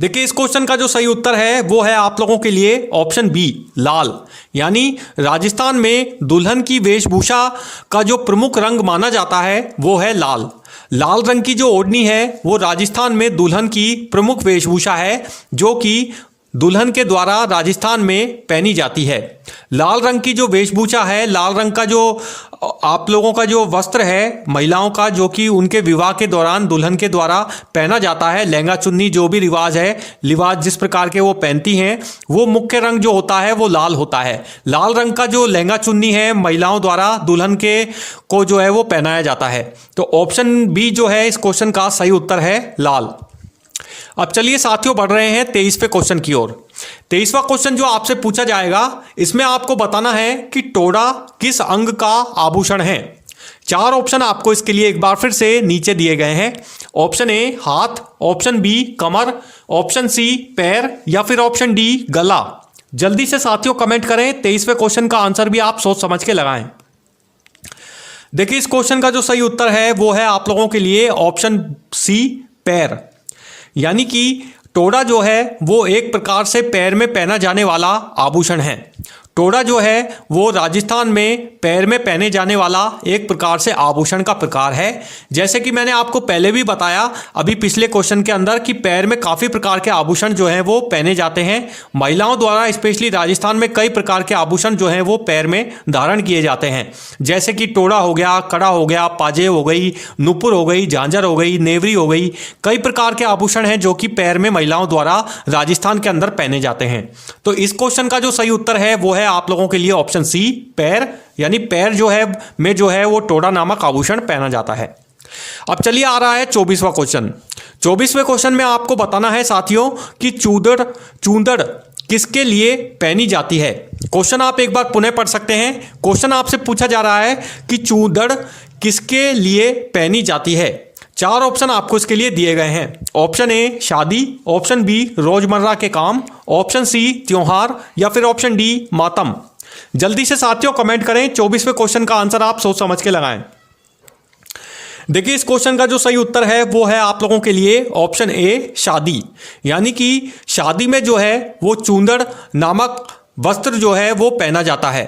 S1: देखिए इस क्वेश्चन का जो सही उत्तर है वो है आप लोगों के लिए ऑप्शन बी लाल। यानी राजस्थान में दुल्हन की वेशभूषा का जो प्रमुख रंग माना जाता है वो है लाल। लाल रंग की जो ओढ़नी है वो राजस्थान में दुल्हन की प्रमुख वेशभूषा है जो कि दुल्हन के द्वारा राजस्थान में पहनी जाती है। लाल रंग की जो वेशभूषा है, लाल रंग का जो आप लोगों का जो वस्त्र है महिलाओं का जो कि उनके विवाह के दौरान दुल्हन के द्वारा पहना जाता है, लहंगा चुन्नी जो भी रिवाज है, लिबास जिस प्रकार के वो पहनती हैं, वो मुख्य रंग जो होता है वो लाल होता है। लाल रंग का जो लहंगा चुन्नी है महिलाओं द्वारा दुल्हन के को जो है वो पहनाया जाता है। तो ऑप्शन बी जो है इस क्वेश्चन का सही उत्तर है लाल। अब चलिए साथियों बढ़ रहे हैं 23वें क्वेश्चन की ओर। 23वां क्वेश्चन जो आपसे पूछा जाएगा इसमें आपको बताना है कि टोड़ा किस अंग का आभूषण है। चार ऑप्शन आपको इसके लिए एक बार फिर से नीचे दिए गए हैं। ऑप्शन ए हाथ, ऑप्शन बी कमर, ऑप्शन सी पैर या फिर ऑप्शन डी गला। जल्दी से साथियों कमेंट करें, 23वें क्वेश्चन का आंसर भी आप सोच समझ के लगाएं। देखिए इस क्वेश्चन का जो सही उत्तर है वो है आप लोगों के लिए ऑप्शन सी पैर। यानी कि टोड़ा जो है वो एक प्रकार से पैर में पहना जाने वाला आभूषण है। टोड़ा जो है वो राजस्थान में पैर में पहने जाने वाला एक प्रकार से आभूषण का प्रकार है। जैसे कि मैंने आपको पहले भी बताया अभी पिछले क्वेश्चन के अंदर कि पैर में काफ़ी प्रकार के आभूषण जो हैं वो पहने जाते हैं। महिलाओं द्वारा स्पेशली राजस्थान में कई प्रकार के आभूषण जो हैं वो पैर में धारण किए जाते हैं। जैसे कि टोड़ा हो गया, कड़ा हो गया, पाजेब हो गई, नुपुर हो गई, झांझर हो गई, नेवरी हो गई। कई प्रकार के आभूषण हैं जो कि पैर में महिलाओं द्वारा राजस्थान के अंदर पहने जाते हैं। तो इस क्वेश्चन का जो सही उत्तर है वो है आप लोगों के लिए ऑप्शन सी पैर। यानी पैर जो है में जो है वो टोड़ा नामक आभूषण पहना जाता है। अब चलिए आ रहा है 24वां क्वेश्चन। 24वें क्वेश्चन में आपको बताना है साथियों कि चूंदड़ किसके लिए पहनी जाती है। क्वेश्चन आप एक बार पुनः पढ़ सकते हैं। क्वेश्चन आपसे पूछा जा रहा है कि चूंदड़ किसके लिए पहनी जाती है। चार ऑप्शन आपको इसके लिए दिए गए हैं। ऑप्शन ए शादी, ऑप्शन बी रोजमर्रा के काम, ऑप्शन सी त्योहार या फिर ऑप्शन डी मातम। जल्दी से साथियों कमेंट करें, 24वें क्वेश्चन का आंसर आप सोच समझ के लगाएं। देखिए इस क्वेश्चन का जो सही उत्तर है वो है आप लोगों के लिए ऑप्शन ए, शादी। यानी कि शादी में जो है वो चूंदड़ नामक वस्त्र जो है वो पहना जाता है।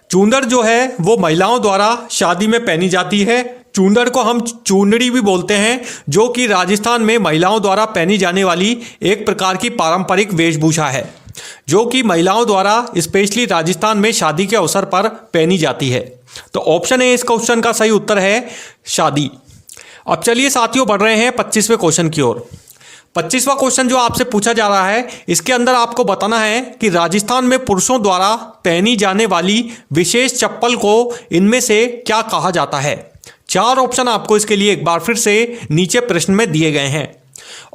S1: चूंदड़ जो है वो महिलाओं द्वारा शादी में पहनी जाती है। चूंदड़ को हम चूंदड़ी भी बोलते हैं, जो कि राजस्थान में महिलाओं द्वारा पहनी जाने वाली एक प्रकार की पारंपरिक वेशभूषा है, जो कि महिलाओं द्वारा स्पेशली राजस्थान में शादी के अवसर पर पहनी जाती है। तो ऑप्शन ए इस क्वेश्चन का सही उत्तर है, शादी। अब चलिए साथियों बढ़ रहे हैं 25वें क्वेश्चन की ओर। 25वां क्वेश्चन जो आपसे पूछा जा रहा है, इसके अंदर आपको बताना है कि राजस्थान में पुरुषों द्वारा पहनी जाने वाली विशेष चप्पल को इनमें से क्या कहा जाता है। 4 ऑप्शन आपको इसके लिए एक बार फिर से नीचे प्रश्न में दिए गए हैं।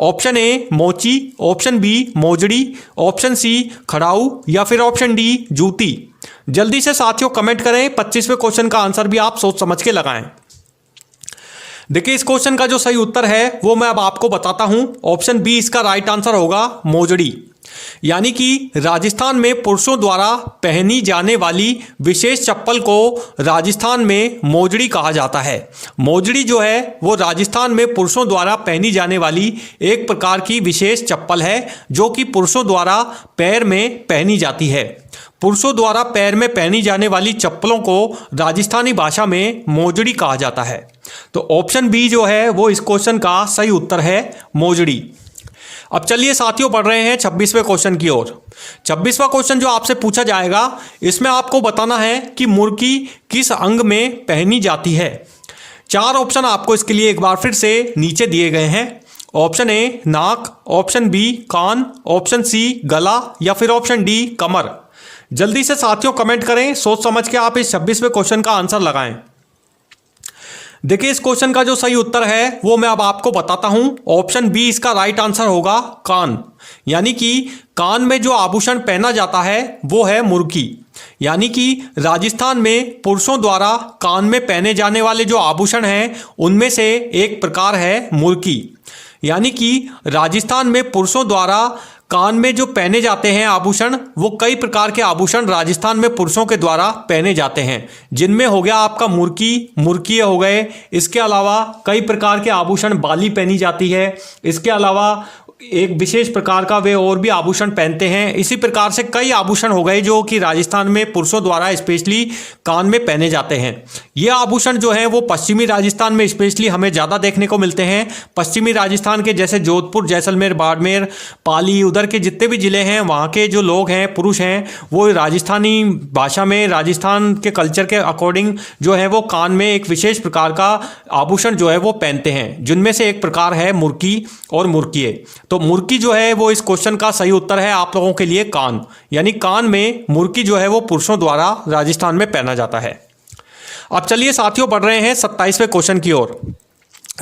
S1: ऑप्शन ए मोची, ऑप्शन बी मोजड़ी, ऑप्शन सी खड़ाऊ या फिर ऑप्शन डी जूती। जल्दी से साथियों कमेंट करें, 25वें क्वेश्चन का आंसर भी आप सोच समझ के लगाएं। देखिए इस क्वेश्चन का जो सही उत्तर है वो मैं अब आपको बताता हूं। ऑप्शन बी इसका राइट आंसर होगा, मोजड़ी। यानी कि राजस्थान में पुरुषों द्वारा पहनी जाने वाली विशेष चप्पल को राजस्थान में मोजड़ी कहा जाता है। मोजड़ी जो है वो राजस्थान में पुरुषों द्वारा पहनी जाने वाली एक प्रकार की विशेष चप्पल है, जो कि पुरुषों द्वारा पैर में पहनी जाती है। पुरुषों द्वारा पैर में पहनी जाने वाली चप्पलों को राजस्थानी भाषा में मोजड़ी कहा जाता है। तो ऑप्शन बी जो है वो इस क्वेश्चन का सही उत्तर है, मोजड़ी। अब चलिए साथियों बढ़ रहे हैं 26वें क्वेश्चन की ओर। 26वां क्वेश्चन जो आपसे पूछा जाएगा, इसमें आपको बताना है कि मुर्की किस अंग में पहनी जाती है। 4 ऑप्शन आपको इसके लिए एक बार फिर से नीचे दिए गए हैं। ऑप्शन ए नाक, ऑप्शन बी कान, ऑप्शन सी गला या फिर ऑप्शन डी कमर। जल्दी से साथियों कमेंट करें, सोच समझ के आप इस 26वें क्वेश्चन का आंसर लगाएं। देखिए इस क्वेश्चन का जो सही उत्तर है वो मैं अब आपको बताता हूं। ऑप्शन बी इसका राइट आंसर होगा, कान। यानी कि कान में जो आभूषण पहना जाता है वो है मुर्की। यानी कि राजस्थान में पुरुषों द्वारा कान में पहने जाने वाले जो आभूषण हैं उनमें से एक प्रकार है मुर्की। यानी कि राजस्थान में पुरुषों द्वारा कान में जो पहने जाते हैं आभूषण, वो कई प्रकार के आभूषण राजस्थान में पुरुषों के द्वारा पहने जाते हैं, जिनमें हो गया आपका मुर्की हो गए। इसके अलावा कई प्रकार के आभूषण, बाली पहनी जाती है। इसके अलावा एक विशेष प्रकार का वे और भी आभूषण पहनते हैं। इसी प्रकार से कई आभूषण हो गए जो कि राजस्थान में पुरुषों द्वारा स्पेशली कान में पहने जाते हैं। ये आभूषण जो है वो पश्चिमी राजस्थान में स्पेशली हमें ज़्यादा देखने को मिलते हैं। पश्चिमी राजस्थान के जैसे जोधपुर, जैसलमेर, बाड़मेर, पाली, उधर के जितने भी ज़िले हैं वहाँ के जो लोग हैं, पुरुष हैं, वो राजस्थानी भाषा में, राजस्थान के कल्चर के अकॉर्डिंग जो है वो कान में एक विशेष प्रकार का आभूषण जो है वो पहनते हैं, जिनमें से एक प्रकार है मुर्की और मुर्किए। तो मुर्की जो है वो इस क्वेश्चन का सही उत्तर है आप लोगों के लिए, कान। यानी कान में मुर्की जो है वो पुरुषों द्वारा राजस्थान में पहना जाता है। अब चलिए साथियों बढ़ रहे हैं 27वें क्वेश्चन की ओर।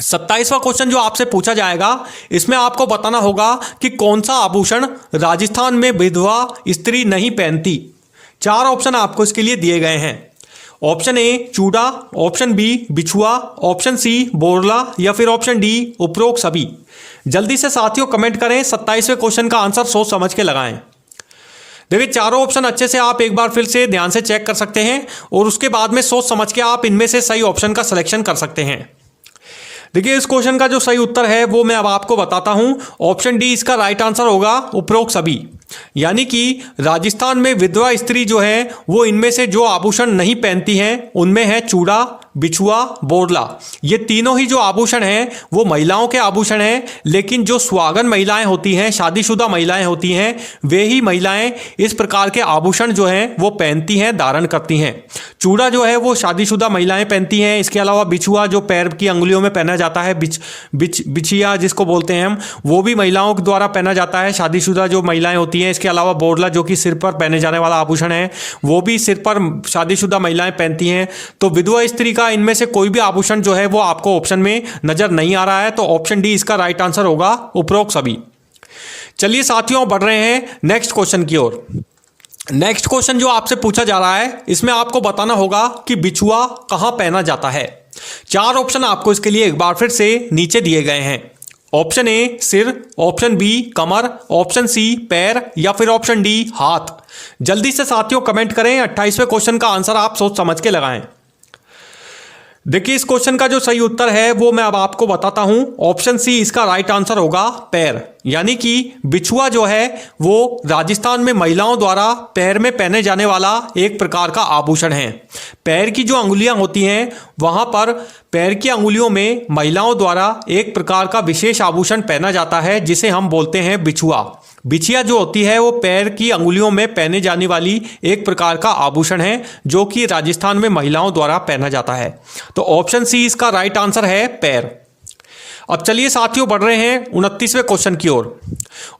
S1: 27वां क्वेश्चन जो आपसे पूछा जाएगा, इसमें आपको बताना होगा कि कौन सा आभूषण राजस्थान में विधवा स्त्री नहीं पहनती। 4 ऑप्शन आपको इसके लिए दिए गए हैं। ऑप्शन ए चूड़ा, ऑप्शन बी बिछुआ, ऑप्शन सी बोरला या फिर ऑप्शन डी उपरोक्त सभी। जल्दी से साथियों कमेंट करें, 27वें क्वेश्चन का आंसर सोच समझ के लगाएं। देखिए चारों ऑप्शन अच्छे से आप एक बार फिर से ध्यान से चेक कर सकते हैं और उसके बाद में सोच समझ के आप इनमें से सही ऑप्शन का सिलेक्शन कर सकते हैं। देखिए इस क्वेश्चन का जो सही उत्तर है वो मैं अब आपको बताता हूं। ऑप्शन डी इसका राइट आंसर होगा, उपरोक्त सभी। यानी कि राजस्थान में विधवा स्त्री जो है वो इनमें से जो आभूषण नहीं पहनती हैं उनमें है चूड़ा, बिछुआ, बोरला। ये तीनों ही जो आभूषण हैं वो महिलाओं के आभूषण हैं, लेकिन जो सुहागन महिलाएं होती हैं, शादीशुदा महिलाएं होती हैं, वे ही महिलाएं इस प्रकार के आभूषण जो हैं वो पहनती हैं, धारण करती हैं। चूड़ा जो है वो शादीशुदा महिलाएं पहनती हैं। इसके अलावा बिछुआ जो पैर की अंगुलियों में पहना जाता है, बिछिया जिसको बोलते हैं हम, वो भी महिलाओं के द्वारा पहना जाता है, शादीशुदा जो महिलाएं होती हैं। इसके अलावा बोरला जो कि सिर पर पहने जाने वाला आभूषण है, वो भी सिर पर शादीशुदा महिलाएं पहनती हैं। तो विधवा स्त्री का इनमें से कोई भी आभूषण जो है वो आपको ऑप्शन में नजर नहीं आ रहा है, तो ऑप्शन डी इसका राइट आंसर होगा, उपरोक्त सभी। चलिए साथियों बढ़ रहे हैं नेक्स्ट क्वेश्चन की ओर। नेक्स्ट क्वेश्चन जो आपसे पूछा जा रहा है, इसमें आपको बताना होगा कि बिछुआ कहां पहना जाता है। 4 ऑप्शन आपको इसके लिए एक बार फिर से नीचे दिए गए हैं। ऑप्शन ए सिर, ऑप्शन बी कमर, ऑप्शन सी पैर या फिर ऑप्शन डी हाथ। जल्दी से साथियों कमेंट करें। 28वें क्वेश्चन का आंसर आप सोच समझ के लगाएं। देखिए इस क्वेश्चन का जो सही उत्तर है वो मैं अब आपको बताता हूं। ऑप्शन सी इसका राइट आंसर होगा पैर। यानी कि बिछुआ जो है वो राजस्थान में महिलाओं द्वारा पैर में पहने जाने वाला एक प्रकार का आभूषण है। पैर की जो अंगुलियां होती हैं वहां पर पैर की अंगुलियों में महिलाओं द्वारा एक प्रकार का विशेष आभूषण पहना जाता है जिसे हम बोलते हैं बिछुआ। बिछिया जो होती है वो पैर की अंगुलियों में पहने जाने वाली एक प्रकार का आभूषण है जो कि राजस्थान में महिलाओं द्वारा पहना जाता है। तो ऑप्शन सी इसका राइट आंसर है पैर। अब चलिए साथियों बढ़ रहे हैं 29वें क्वेश्चन की ओर।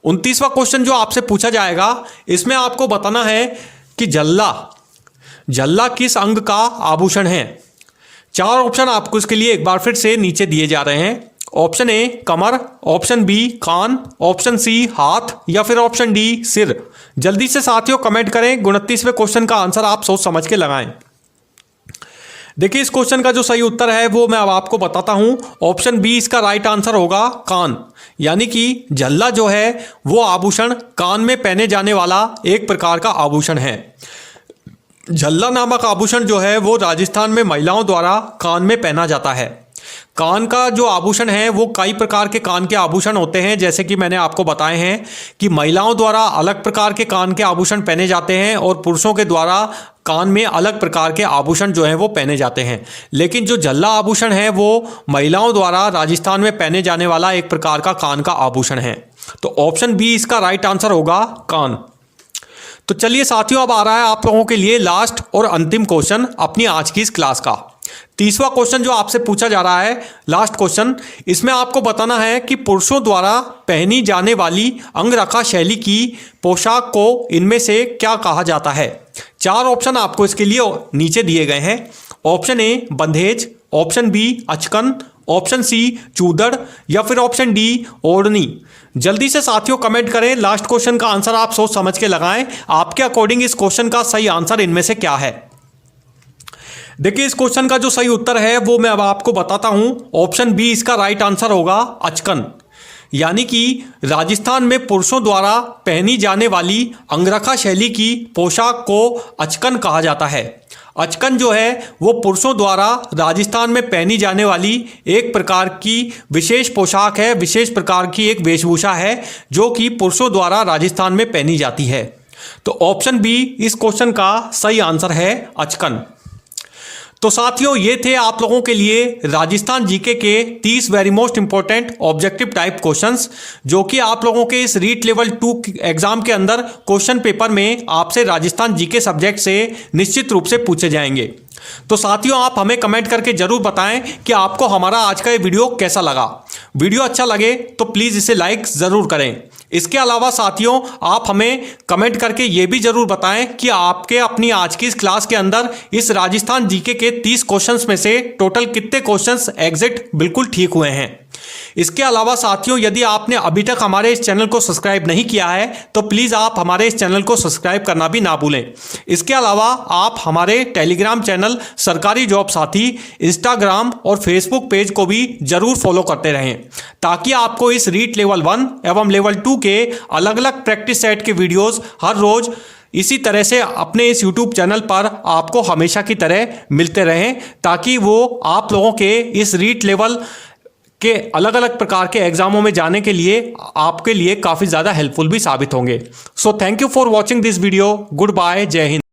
S1: 29वां क्वेश्चन जो आपसे पूछा जाएगा इसमें आपको बताना है कि झल्ला किस अंग का आभूषण है। 4 ऑप्शन आपको इसके लिए एक बार फिर से नीचे दिए जा रहे हैं। ऑप्शन ए कमर, ऑप्शन बी कान, ऑप्शन सी हाथ या फिर ऑप्शन डी सिर। जल्दी से साथियों कमेंट करें। 29वें क्वेश्चन का आंसर आप सोच समझ के लगाएं। देखिए इस क्वेश्चन का जो सही उत्तर है वो मैं अब आपको बताता हूं। ऑप्शन बी इसका राइट आंसर होगा कान। यानी कि झल्ला जो है वो आभूषण कान में पहने जाने वाला एक प्रकार का आभूषण है। झल्ला नामक आभूषण जो है वो राजस्थान में महिलाओं द्वारा कान में पहना जाता है। कान का जो आभूषण है वो कई प्रकार के कान के आभूषण होते हैं, जैसे कि मैंने आपको बताए हैं कि महिलाओं द्वारा अलग प्रकार के कान के आभूषण पहने जाते हैं और पुरुषों के द्वारा कान में अलग प्रकार के आभूषण जो हैं वो पहने जाते हैं। लेकिन जो झल्ला आभूषण है वो महिलाओं द्वारा राजस्थान में पहने जाने वाला एक प्रकार का कान का आभूषण है। तो ऑप्शन बी इसका राइट आंसर होगा कान। तो चलिए साथियों अब आ रहा है आप लोगों के लिए लास्ट और अंतिम क्वेश्चन अपनी आज की इस क्लास का। 30वां क्वेश्चन जो आपसे पूछा जा रहा है, लास्ट क्वेश्चन, इसमें आपको बताना है कि पुरुषों द्वारा पहनी जाने वाली अंगरखा शैली की पोशाक को इनमें से क्या कहा जाता है। 4 ऑप्शन आपको इसके लिए नीचे दिए गए हैं। Option A bandhej, option B achkan, option C चूदड़ या फिर ऑप्शन डी ओढ़नी। जल्दी से साथियों कमेंट करें। लास्ट क्वेश्चन का आंसर आप सोच समझ के लगाएं। आपके अकॉर्डिंग इस क्वेश्चन का सही आंसर इनमें से क्या है। देखिए इस क्वेश्चन का जो सही उत्तर है वो मैं अब आपको बताता हूं। ऑप्शन बी इसका राइट आंसर होगा अचकन। यानी कि राजस्थान में पुरुषों द्वारा पहनी जाने वाली अंगरखा शैली की पोशाक को अचकन कहा जाता है। अचकन जो है वो पुरुषों द्वारा राजस्थान में पहनी जाने वाली एक प्रकार की विशेष पोशाक है, विशेष प्रकार की एक वेशभूषा है जो कि पुरुषों द्वारा राजस्थान में पहनी जाती है। तो ऑप्शन बी इस क्वेश्चन का सही आंसर है अचकन। तो साथियों ये थे आप लोगों के लिए राजस्थान जीके के 30 very most important objective type questions, जो कि आप लोगों के इस रीट लेवल 2 एग्जाम के अंदर क्वेश्चन पेपर में आपसे राजस्थान जीके सब्जेक्ट से निश्चित रूप से पूछे जाएंगे। तो साथियों आप हमें कमेंट करके जरूर बताएं कि आपको हमारा आज का ये वीडियो कैसा लगा। वीडियो अच्छा लगे तो प्लीज़ इसे लाइक ज़रूर करें। इसके अलावा साथियों आप हमें कमेंट करके ये भी जरूर बताएं कि आपके अपनी आज की इस क्लास के अंदर इस राजस्थान जीके के 30 क्वेश्चंस में से टोटल कितने क्वेश्चंस एग्जैक्ट बिल्कुल ठीक हुए हैं। इसके अलावा साथियों यदि आपने अभी तक हमारे इस चैनल को सब्सक्राइब नहीं किया है तो प्लीज़ आप हमारे इस चैनल को सब्सक्राइब करना भी ना भूलें। इसके अलावा आप हमारे टेलीग्राम चैनल सरकारी जॉब साथी, इंस्टाग्राम और फेसबुक पेज को भी जरूर फॉलो करते रहें ताकि आपको इस रीट लेवल 1 एवं लेवल 2 के अलग अलग प्रैक्टिस सेट के वीडियोस हर रोज इसी तरह से अपने इस YouTube चैनल पर आपको हमेशा की तरह मिलते रहें, ताकि वो आप लोगों के इस रीट लेवल के अलग अलग प्रकार के एग्जामों में जाने के लिए आपके लिए काफ़ी ज़्यादा हेल्पफुल भी साबित होंगे। So thank you for watching this video. Goodbye, जय हिंद।